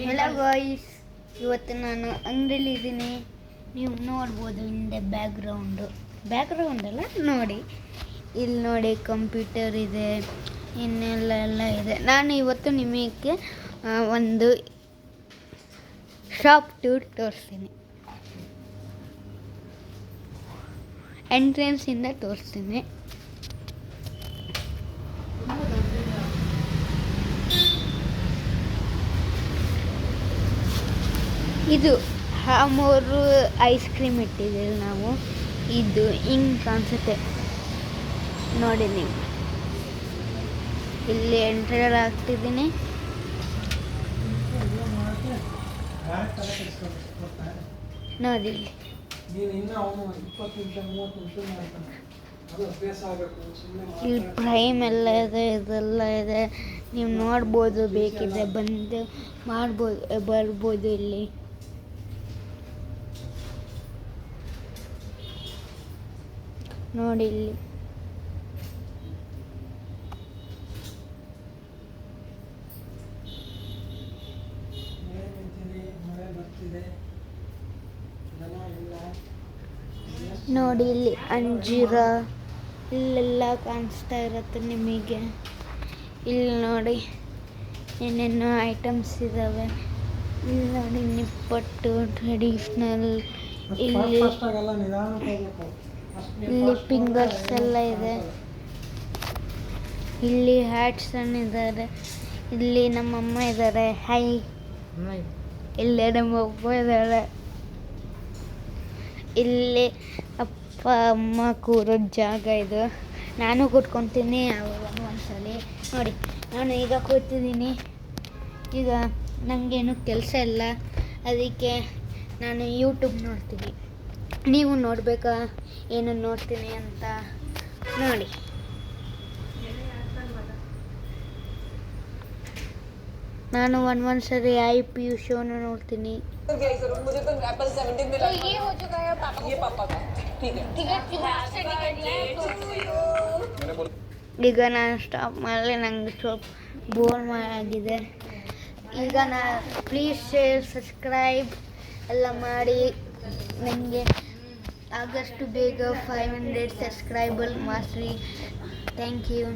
Hello guys, ಇವತ್ತು ನಾನು ಅಂಗಡಿಲಿದ್ದೀನಿ. ನೀವು ನೋಡ್ಬೋದು ಹಿಂದೆ ಬ್ಯಾಕ್ಗ್ರೌಂಡ್ ಅಲ್ಲ ನೋಡಿ, ಇಲ್ಲಿ ನೋಡಿ ಕಂಪ್ಯೂಟರ್ ಇದೆ, ಇನ್ನೆಲ್ಲ ಇದೆ. ನಾನು ಇವತ್ತು ನಿಮಗೆ ಒಂದು ಶಾಪ್ ಟೂರ್ ತೋರಿಸ್ತೀನಿ. ಎಂಟ್ರೆನ್ಸಿಂದ ತೋರಿಸ್ತೀನಿ. ಇದು ಹಾಮೂರು ಐಸ್ ಕ್ರೀಮ್ ಇಟ್ಟಿದ್ದೀವಿ ನಾವು. ಇದು ಹಿಂಗೆ ಕಾಣಿಸುತ್ತೆ ನೋಡಿ. ನೀವು ಇಲ್ಲಿ ಎಂಟ್ರಿ ಆಗ್ತಿದ್ದೀನಿ ನೋಡಿ. ಇಲ್ಲಿ ಪ್ರೈಮ್ ಎಲ್ಲ ಇದೆ, ಇದೆಲ್ಲ ಇದೆ. ನೀವು ನೋಡ್ಬೋದು, ಬೇಕಿದ್ರೆ ಬಂದು ಬರ್ಬೋದು. ಇಲ್ಲಿ ನೋಡಿ, ಇಲ್ಲಿ ನೋಡಿ, ಇಲ್ಲಿ ಅಂಜೀರ ಇಲ್ಲೆಲ್ಲ ಕಾಣಿಸ್ತಾ ಇರುತ್ತೆ ನಿಮಗೆ. ಇಲ್ಲಿ ನೋಡಿ ಏನೇನೋ ಐಟಮ್ಸ್ ಇದ್ದಾವೆ. ಇಲ್ಲಿ ನೋಡಿ ನಿಪ್ಪಟ್ಟು ಟ್ರೆಡಿಷ್ನಲ್. ಇಲ್ಲಿ ಫಿಂಗರ್ಸ್ ಎಲ್ಲ ಇದೆ. ಇಲ್ಲಿ ಹ್ಯಾಟ್ಸ್ ಇದ್ದಾರೆ. ಇಲ್ಲಿ ನಮ್ಮಮ್ಮ ಇದ್ದಾರೆ. ಹೈ, ಇಲ್ಲಿ ನಮ್ಮಪ್ಪ ಇದ್ದಾರೆ. ಇಲ್ಲಿ ಅಪ್ಪ ಅಮ್ಮ ಕೂರೋ ಜಾಗ ಇದು. ನಾನು ಕೂತ್ಕೊತೀನಿ ಒಂದ್ಸಲಿ. ನೋಡಿ, ನಾನು ಈಗ ಕೂತಿದ್ದೀನಿ. ಈಗ ನನಗೇನು ಕೆಲಸ ಇಲ್ಲ, ಅದಕ್ಕೆ ನಾನು ಯೂಟ್ಯೂಬ್ ನೋಡ್ತೀನಿ. ನೀವು ನೋಡಬೇಕಾ ಏನು ನೋಡ್ತೀನಿ ಅಂತ ನೋಡಿ. ನಾನು ಒಂದ್ಸರಿ IPU ಶೋನು ನೋಡ್ತೀನಿ. ಈಗ ನಾನು ಸ್ಟಾಪ್ ಮಾಡಲಿ, ನಂಗೆ ಸ್ವಲ್ಪ ಬೋರ್ ಆಗಿದೆ. ಈಗ ಪ್ಲೀಸ್ ಶೇರ್, ಸಬ್ಸ್ಕ್ರೈಬ್ ಎಲ್ಲ ಮಾಡಿ. ನನಗೆ ಆದಷ್ಟು ಬೇಗ 500 ಸಬ್ಸ್ಕ್ರೈಬರ್ ಮಾಡಿರಿ. Thank you.